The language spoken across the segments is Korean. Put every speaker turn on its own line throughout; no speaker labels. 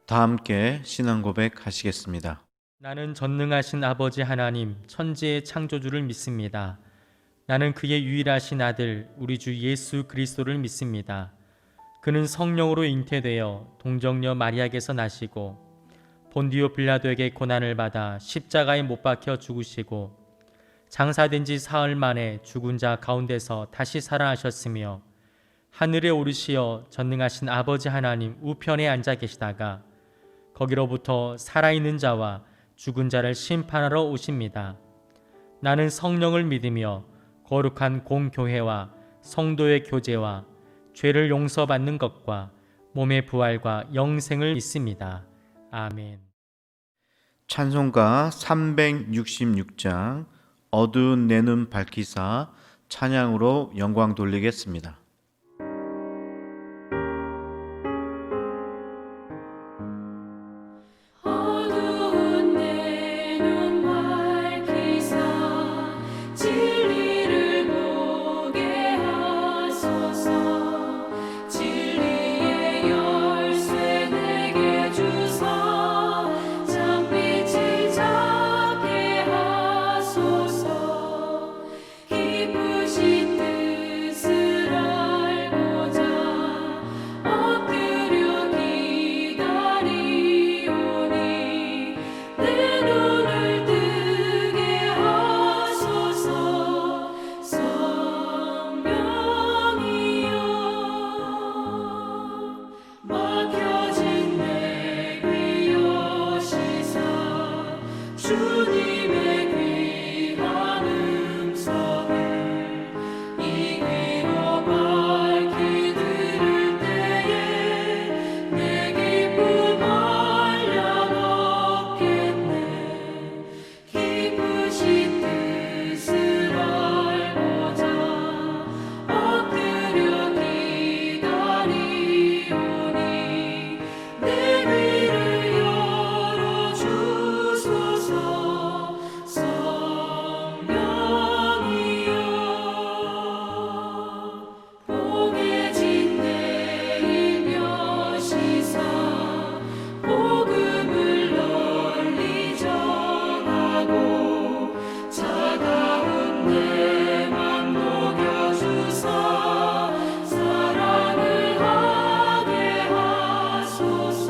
다 함께 신앙 고백하시겠습니다.
나는 전능하신 아버지 하나님, 천지의 창조주를 믿습니다. 나는 그의 유일하신 아들, 우리 주 예수 그리스도를 믿습니다. 그는 성령으로 잉태되어 동정녀 마리아에게서 나시고 본디오 빌라도에게 고난을 받아 십자가에 못 박혀 죽으시고 장사된 지 사흘 만에 죽은 자 가운데서 다시 살아나셨으며 하늘에 오르시어 전능하신 아버지 하나님 우편에 앉아 계시다가 거기로부터 살아있는 자와 죽은 자를 심판하러 오십니다. 나는 성령을 믿으며 거룩한 공교회와 성도의 교제와 죄를 용서받는 것과 몸의 부활과 영생을 믿습니다. 아멘.
찬송가 366장 어두운 내 눈 밝히사 찬양으로 영광 돌리겠습니다.
어두운 내 눈 밝히사 진리를 보게 하소서. 진리의 열쇠 내게 주사 참빛을 찾게 하소서. 기쁘신 뜻을 알고자 엎드려 기다리오니 내 눈을 뜨게 하소서. 성령이여 막혀진 내 귀 여시사 주님의 귀한 음성을 이 귀로 밝히 들을 때에 내 기쁨 한량없겠네. 기쁘신 뜻을 알고자 엎드려 기다리오니 내 귀를 열어주소서. 성령이여 봉해진 내 일여시사 복음을 널리 전하고 차가운 내 맘 녹여주사 사랑을 하게 하소서.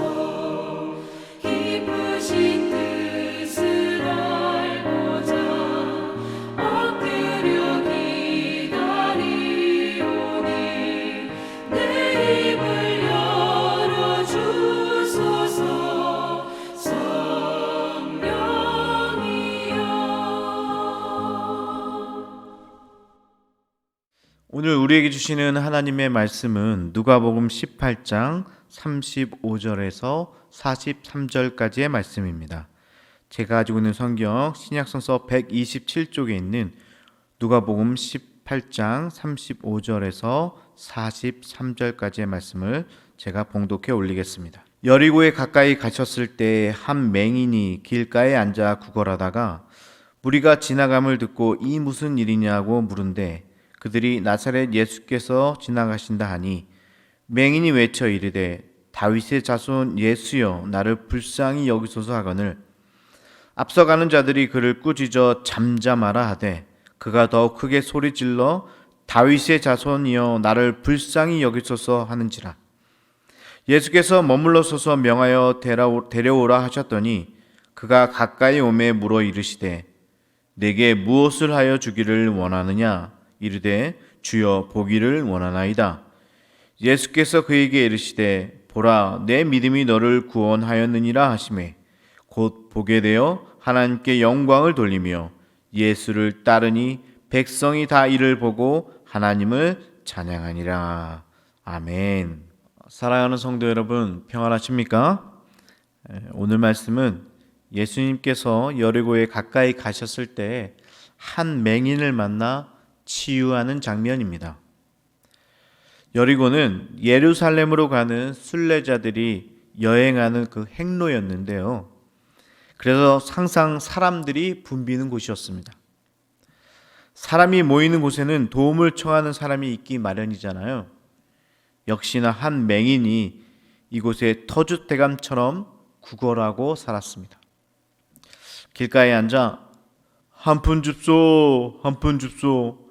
기쁘신 뜻을 알고자 엎드려 기다리오니 내 입을 열어주소서. 성령이여
오늘 우리에게 주시는 하나님의 말씀은 누가복음 18장 35절에서 43절까지의 말씀입니다. 제가 가지고 있는 성경 신약성서 127쪽에 있는 누가복음 18장 35절에서 43절까지의 말씀을 제가 봉독해 올리겠습니다. 여리고에 가까이 가셨을 때 한 맹인이 길가에 앉아 구걸하다가 무리가 지나감을 듣고 이 무슨 일이냐고 물은데 그들이 나사렛 예수께서 지나가신다 하니 맹인이 외쳐 이르되 다윗의 자손 예수여 나를 불쌍히 여기소서 하거늘 앞서가는 자들이 그를 꾸짖어 잠잠하라 하되 그가 더욱 크게 소리질러 다윗의 자손이여 나를 불쌍히 여기소서 하는지라. 예수께서 머물러 서서 명하여 데려오라 하셨더니 그가 가까이 오매 물어 이르시되 내게 무엇을 하여 주기를 원하느냐. 이르되 주여 보기를 원하나이다. 예수께서 그에게 이르시되 보라 내 믿음이 너를 구원하였느니라 하시매 곧 보게 되어 하나님께 영광을 돌리며 예수를 따르니 백성이 다 이를 보고 하나님을 찬양하니라. 아멘. 사랑하는 성도 여러분 평안하십니까? 오늘 말씀은 예수님께서 여리고에 가까이 가셨을 때 한 맹인을 만나 치유하는 장면입니다. 여리고는 예루살렘으로 가는 순례자들이 여행하는 그 행로였는데요. 그래서 항상 사람들이 붐비는 곳이었습니다. 사람이 모이는 곳에는 도움을 청하는 사람이 있기 마련이잖아요. 역시나 한 맹인이 이곳에 터줏대감처럼 구걸하고 살았습니다. 길가에 앉아 한 푼 줍소, 한 푼 줍소.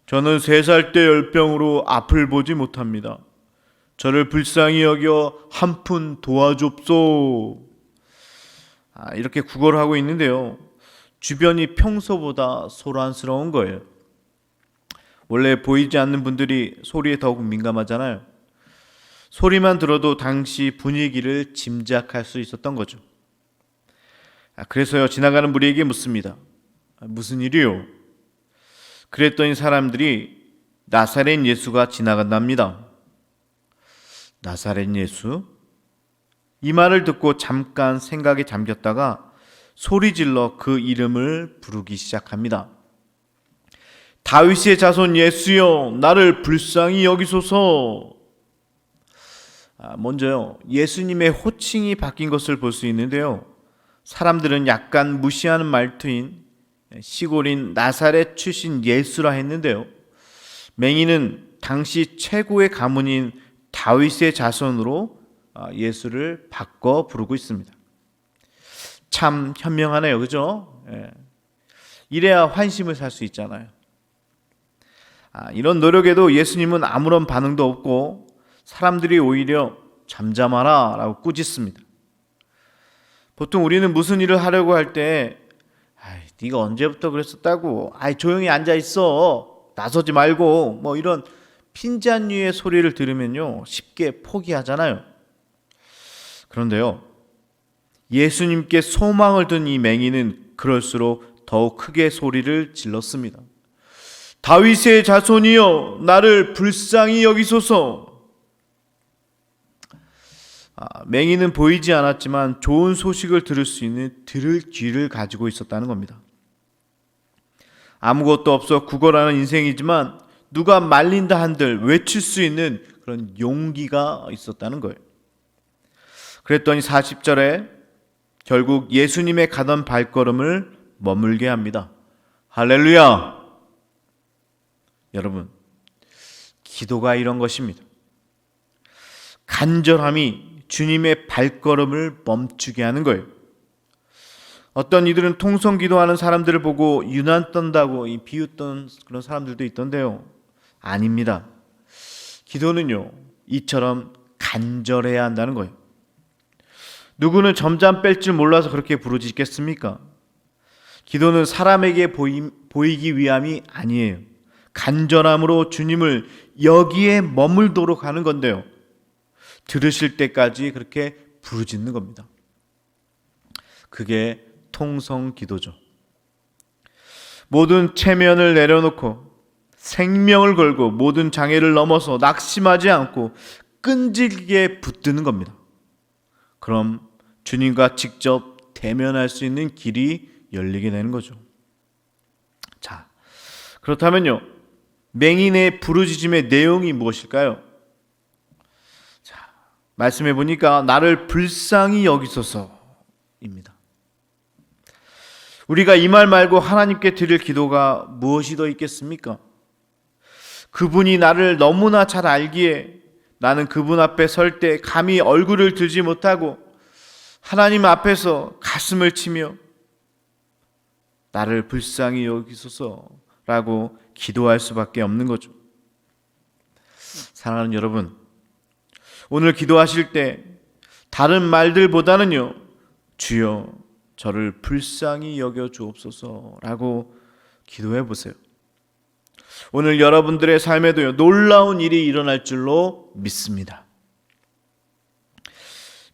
저는 3살 때 열병으로 앞을 보지 못합니다. 저를 불쌍히 여겨 한 푼 도와줍소. 이렇게 구걸하고 있는데요. 주변이 평소보다 소란스러운 거예요. 원래 보이지 않는 분들이 소리에 더욱 민감하잖아요. 소리만 들어도 당시 분위기를 짐작할 수 있었던 거죠. 그래서요, 지나가는 무리에게 묻습니다. 무슨 일이요? 그랬더니 사람들이 나사렛 예수가 지나간답니다. 나사렛 예수? 이 말을 듣고 잠깐 생각에 잠겼다가 소리질러 그 이름을 부르기 시작합니다. 다윗의 자손 예수여, 나를 불쌍히 여기소서. 먼저요, 예수님의 호칭이 바뀐 것을 볼 수 있는데요. 사람들은 약간 무시하는 말투인 시골인 나사렛 출신 예수라 했는데요. 맹인은 당시 최고의 가문인 다윗의 자손으로 예수를 바꿔 부르고 있습니다. 참 현명하네요, 그죠? 이래야 환심을 살 수 있잖아요. 이런 노력에도 예수님은 아무런 반응도 없고 사람들이 오히려 잠잠하라 라고 꾸짖습니다. 보통 우리는 무슨 일을 하려고 할 때 네가 언제부터 그랬었다고, 조용히 앉아 있어, 나서지 말고, 뭐 이런 핀잔류의 소리를 들으면요 쉽게 포기하잖아요. 그런데요, 예수님께 소망을 둔 이 맹인은 그럴수록 더욱 크게 소리를 질렀습니다. 다윗의 자손이여, 나를 불쌍히 여기소서. 맹인은 보이지 않았지만 좋은 소식을 들을 수 있는 들을 귀를 가지고 있었다는 겁니다. 아무것도 없어 구걸하는 인생이지만 누가 말린다 한들 외칠 수 있는 그런 용기가 있었다는 거예요. 그랬더니 40절에 결국 예수님의 가던 발걸음을 머물게 합니다. 할렐루야! 여러분, 기도가 이런 것입니다. 간절함이 주님의 발걸음을 멈추게 하는 거예요. 어떤 이들은 통성 기도하는 사람들을 보고 유난 떤다고 비웃던 그런 사람들도 있던데요. 아닙니다. 기도는요, 이처럼 간절해야 한다는 거예요. 누구는 점잠 뺄 줄 몰라서 그렇게 부르짖겠습니까? 기도는 사람에게 보이기 위함이 아니에요. 간절함으로 주님을 여기에 머물도록 하는 건데요. 들으실 때까지 그렇게 부르짖는 겁니다. 그게 통성 기도죠. 모든 체면을 내려놓고 생명을 걸고 모든 장애를 넘어서 낙심하지 않고 끈질기게 붙드는 겁니다. 그럼 주님과 직접 대면할 수 있는 길이 열리게 되는 거죠. 자, 그렇다면요, 맹인의 부르짖음의 내용이 무엇일까요? 자, 말씀해 보니까 나를 불쌍히 여기소서입니다. 우리가 이 말 말고 하나님께 드릴 기도가 무엇이 더 있겠습니까? 그분이 나를 너무나 잘 알기에 나는 그분 앞에 설 때 감히 얼굴을 들지 못하고 하나님 앞에서 가슴을 치며 나를 불쌍히 여기소서라고 기도할 수밖에 없는 거죠. 사랑하는 여러분, 오늘 기도하실 때 다른 말들보다는요, 주여 저를 불쌍히 여겨 주옵소서라고 기도해 보세요. 오늘 여러분들의 삶에도요, 놀라운 일이 일어날 줄로 믿습니다.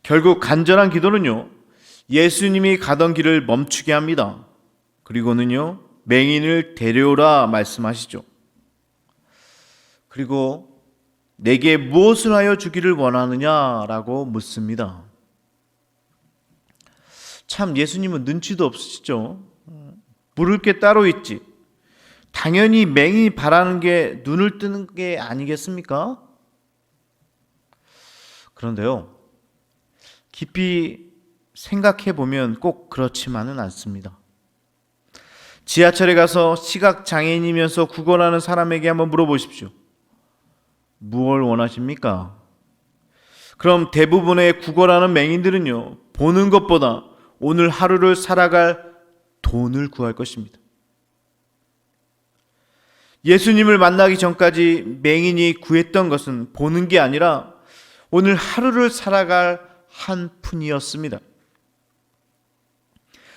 결국 간절한 기도는요, 예수님이 가던 길을 멈추게 합니다. 그리고는요, 맹인을 데려오라 말씀하시죠. 그리고 내게 무엇을 하여 주기를 원하느냐라고 묻습니다. 참 예수님은 눈치도 없으시죠. 물을 게 따로 있지. 당연히 맹인이 바라는 게 눈을 뜨는 게 아니겠습니까? 그런데요, 깊이 생각해 보면 꼭 그렇지만은 않습니다. 지하철에 가서 시각장애인이면서 구걸하는 사람에게 한번 물어보십시오. 무엇을 원하십니까? 그럼 대부분의 구걸하는 맹인들은요, 보는 것보다 오늘 하루를 살아갈 돈을 구할 것입니다. 예수님을 만나기 전까지 맹인이 구했던 것은 보는 게 아니라 오늘 하루를 살아갈 한 푼이었습니다.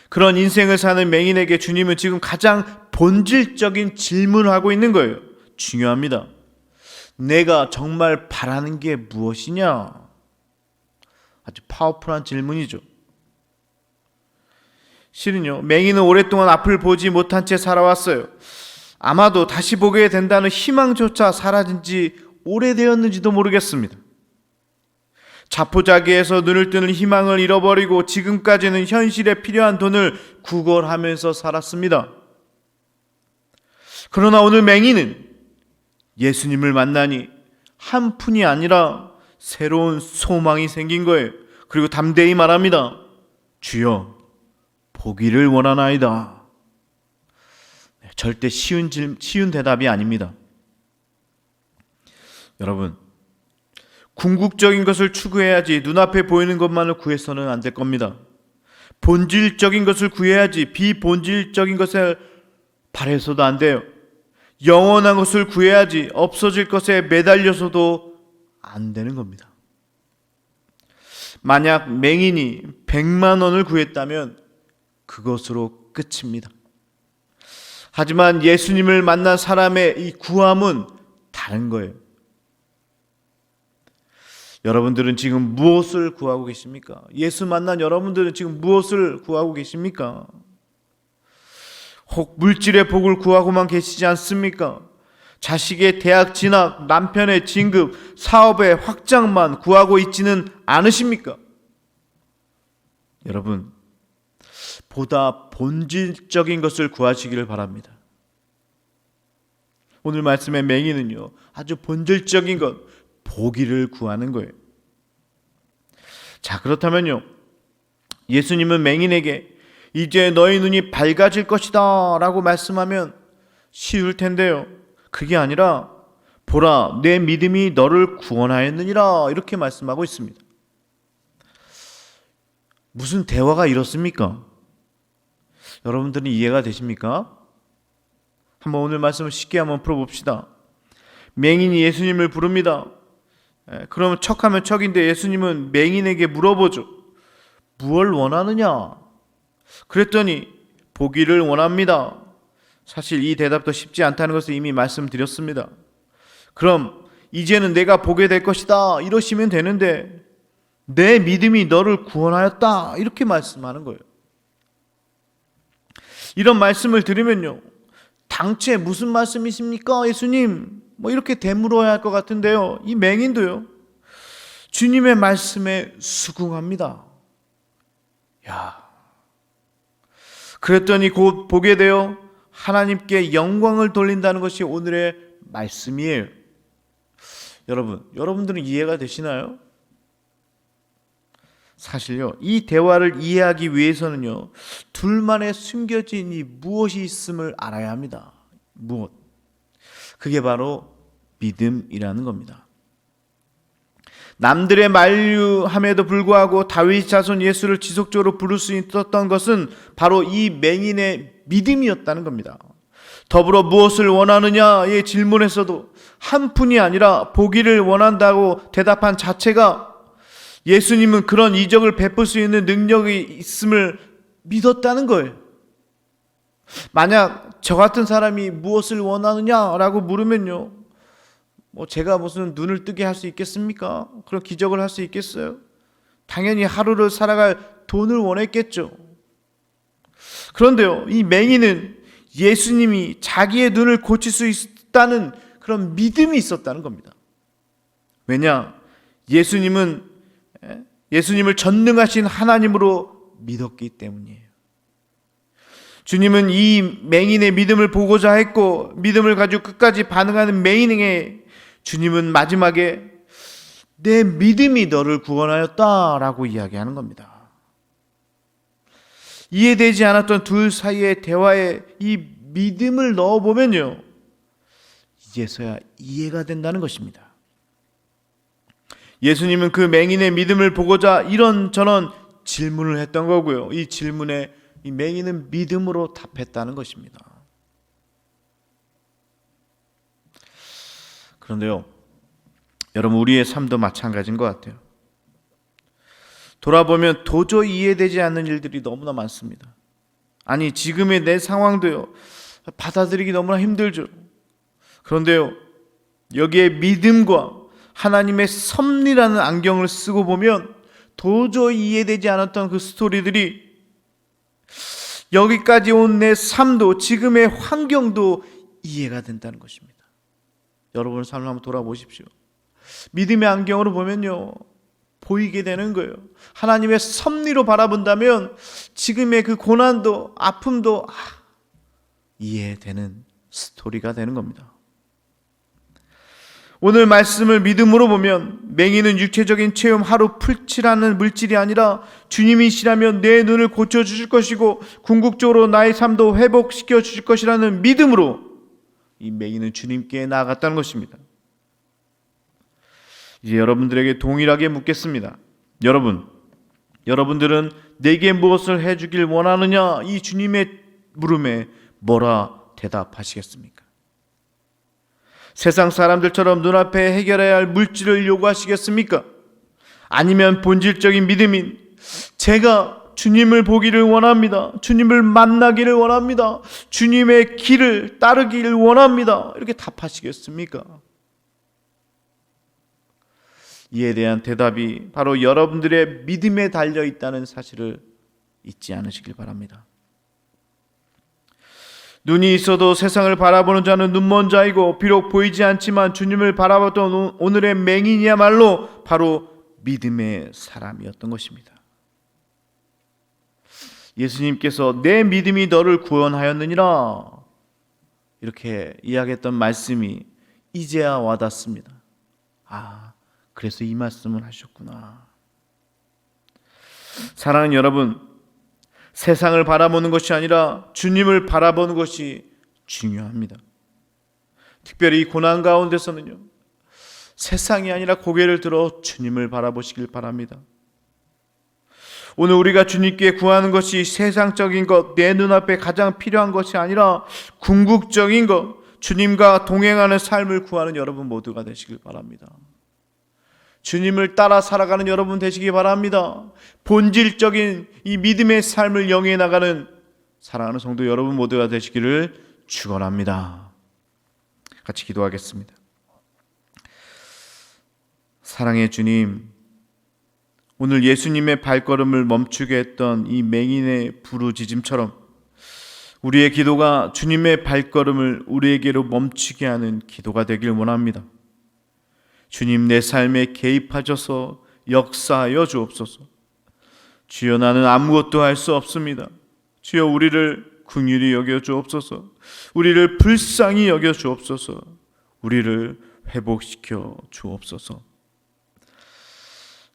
그런 인생을 사는 맹인에게 주님은 지금 가장 본질적인 질문을 하고 있는 거예요. 중요합니다. 내가 정말 바라는 게 무엇이냐? 아주 파워풀한 질문이죠. 실은요, 맹인은 오랫동안 앞을 보지 못한 채 살아왔어요. 아마도 다시 보게 된다는 희망조차 사라진 지 오래되었는지도 모르겠습니다. 자포자기해서 눈을 뜨는 희망을 잃어버리고 지금까지는 현실에 필요한 돈을 구걸하면서 살았습니다. 그러나 오늘 맹인은 예수님을 만나니 한 푼이 아니라 새로운 소망이 생긴 거예요. 그리고 담대히 말합니다. 주여, 보기를 원하나이다. 절대 쉬운 대답이 아닙니다. 여러분, 궁극적인 것을 추구해야지 눈앞에 보이는 것만을 구해서는 안 될 겁니다. 본질적인 것을 구해야지 비본질적인 것을 바라서도 안 돼요. 영원한 것을 구해야지 없어질 것에 매달려서도 안 되는 겁니다. 만약 맹인이 100만 원을 구했다면 그것으로 끝입니다. 하지만 예수님을 만난 사람의 이 구함은 다른 거예요. 여러분들은 지금 무엇을 구하고 계십니까? 예수 만난 여러분들은 지금 무엇을 구하고 계십니까? 혹 물질의 복을 구하고만 계시지 않습니까? 자식의 대학 진학, 남편의 진급, 사업의 확장만 구하고 있지는 않으십니까? 여러분, 보다 본질적인 것을 구하시기를 바랍니다. 오늘 말씀의 맹인은요, 아주 본질적인 것, 보기를 구하는 거예요. 자, 그렇다면요, 예수님은 맹인에게 이제 너희 눈이 밝아질 것이다 라고 말씀하면 쉬울 텐데요, 그게 아니라 보라, 내 믿음이 너를 구원하였느니라 이렇게 말씀하고 있습니다. 무슨 대화가 이렇습니까? 여러분들은 이해가 되십니까? 한번 오늘 말씀을 쉽게 한번 풀어봅시다. 맹인이 예수님을 부릅니다. 그러면 척하면 척인데 예수님은 맹인에게 물어보죠. 무엇을 원하느냐? 그랬더니 보기를 원합니다. 사실 이 대답도 쉽지 않다는 것을 이미 말씀드렸습니다. 그럼 이제는 내가 보게 될 것이다 이러시면 되는데 내 믿음이 너를 구원하였다 이렇게 말씀하는 거예요. 이런 말씀을 들으면요, 당최 무슨 말씀이십니까 예수님? 뭐 이렇게 되물어야 할 것 같은데요, 이 맹인도요, 주님의 말씀에 수긍합니다. 그랬더니 곧 보게 되어 하나님께 영광을 돌린다는 것이 오늘의 말씀이에요. 여러분들은 이해가 되시나요? 사실요, 이 대화를 이해하기 위해서는요, 둘만의 숨겨진 이 무엇이 있음을 알아야 합니다. 무엇? 그게 바로 믿음이라는 겁니다. 남들의 만류함에도 불구하고 다윗 자손 예수를 지속적으로 부를 수 있었던 것은 바로 이 맹인의 믿음이었다는 겁니다. 더불어 무엇을 원하느냐의 질문에서도 한 푼이 아니라 보기를 원한다고 대답한 자체가 예수님은 그런 이적을 베풀 수 있는 능력이 있음을 믿었다는 거예요. 만약 저 같은 사람이 무엇을 원하느냐라고 물으면요, 제가 무슨 눈을 뜨게 할 수 있겠습니까? 그런 기적을 할 수 있겠어요? 당연히 하루를 살아갈 돈을 원했겠죠. 그런데요, 이 맹인은 예수님이 자기의 눈을 고칠 수 있다는 그런 믿음이 있었다는 겁니다. 왜냐? 예수님을 전능하신 하나님으로 믿었기 때문이에요. 주님은 이 맹인의 믿음을 보고자 했고, 믿음을 가지고 끝까지 반응하는 맹인에게 주님은 마지막에 내 믿음이 너를 구원하였다라고 이야기하는 겁니다. 이해되지 않았던 둘 사이의 대화에 이 믿음을 넣어보면요, 이제서야 이해가 된다는 것입니다. 예수님은 그 맹인의 믿음을 보고자 이런저런 질문을 했던 거고요. 이 질문에 이 맹인은 믿음으로 답했다는 것입니다. 그런데요, 여러분, 우리의 삶도 마찬가지인 것 같아요. 돌아보면 도저히 이해되지 않는 일들이 너무나 많습니다. 아니, 지금의 내 상황도요, 받아들이기 너무나 힘들죠. 그런데요, 여기에 믿음과 하나님의 섭리라는 안경을 쓰고 보면 도저히 이해되지 않았던 그 스토리들이 여기까지 온 내 삶도, 지금의 환경도 이해가 된다는 것입니다. 여러분의 삶을 한번 돌아보십시오. 믿음의 안경으로 보면요, 보이게 되는 거예요. 하나님의 섭리로 바라본다면 지금의 그 고난도, 아픔도 이해되는 스토리가 되는 겁니다. 오늘 말씀을 믿음으로 보면 맹인은 육체적인 체험 하루 풀칠하는 물질이 아니라 주님이시라면 내 눈을 고쳐주실 것이고 궁극적으로 나의 삶도 회복시켜 주실 것이라는 믿음으로 이 맹인은 주님께 나아갔다는 것입니다. 이제 여러분들에게 동일하게 묻겠습니다. 여러분들은 내게 무엇을 해주길 원하느냐? 이 주님의 물음에 뭐라 대답하시겠습니까? 세상 사람들처럼 눈앞에 해결해야 할 물질을 요구하시겠습니까? 아니면 본질적인 믿음인 제가 주님을 보기를 원합니다. 주님을 만나기를 원합니다. 주님의 길을 따르기를 원합니다. 이렇게 답하시겠습니까? 이에 대한 대답이 바로 여러분들의 믿음에 달려 있다는 사실을 잊지 않으시길 바랍니다. 눈이 있어도 세상을 바라보는 자는 눈먼 자이고 비록 보이지 않지만 주님을 바라봤던 오늘의 맹인이야말로 바로 믿음의 사람이었던 것입니다. 예수님께서 내 믿음이 너를 구원하였느니라 이렇게 이야기했던 말씀이 이제야 와닿습니다. 그래서 이 말씀을 하셨구나. 사랑하는 여러분, 세상을 바라보는 것이 아니라 주님을 바라보는 것이 중요합니다. 특별히 이 고난 가운데서는요, 세상이 아니라 고개를 들어 주님을 바라보시길 바랍니다. 오늘 우리가 주님께 구하는 것이 세상적인 것, 내 눈앞에 가장 필요한 것이 아니라 궁극적인 것, 주님과 동행하는 삶을 구하는 여러분 모두가 되시길 바랍니다. 주님을 따라 살아가는 여러분 되시기 바랍니다. 본질적인 이 믿음의 삶을 영위해 나가는 사랑하는 성도 여러분 모두가 되시기를 축원합니다. 같이 기도하겠습니다. 사랑의 주님, 오늘 예수님의 발걸음을 멈추게 했던 이 맹인의 부르짖음처럼 우리의 기도가 주님의 발걸음을 우리에게로 멈추게 하는 기도가 되길 원합니다. 주님, 내 삶에 개입하셔서 역사하여 주옵소서. 주여, 나는 아무것도 할 수 없습니다. 주여, 우리를 긍휼히 여겨 주옵소서. 우리를 불쌍히 여겨 주옵소서. 우리를 회복시켜 주옵소서.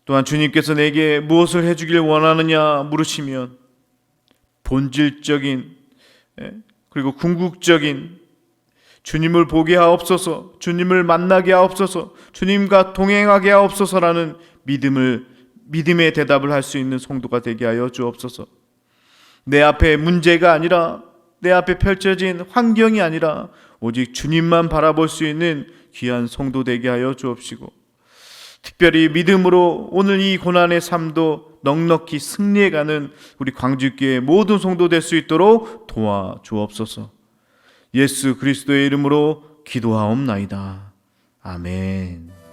또한 주님께서 내게 무엇을 해주길 원하느냐 물으시면 본질적인 그리고 궁극적인 주님을 보게 하옵소서, 주님을 만나게 하옵소서, 주님과 동행하게 하옵소서라는 믿음의 대답을 할 수 있는 성도가 되게 하여 주옵소서. 내 앞에 문제가 아니라, 내 앞에 펼쳐진 환경이 아니라 오직 주님만 바라볼 수 있는 귀한 성도 되게 하여 주옵시고, 특별히 믿음으로 오늘 이 고난의 삶도 넉넉히 승리해가는 우리 광주교회 모든 성도 될 수 있도록 도와 주옵소서. 예수 그리스도의 이름으로 기도하옵나이다. 아멘.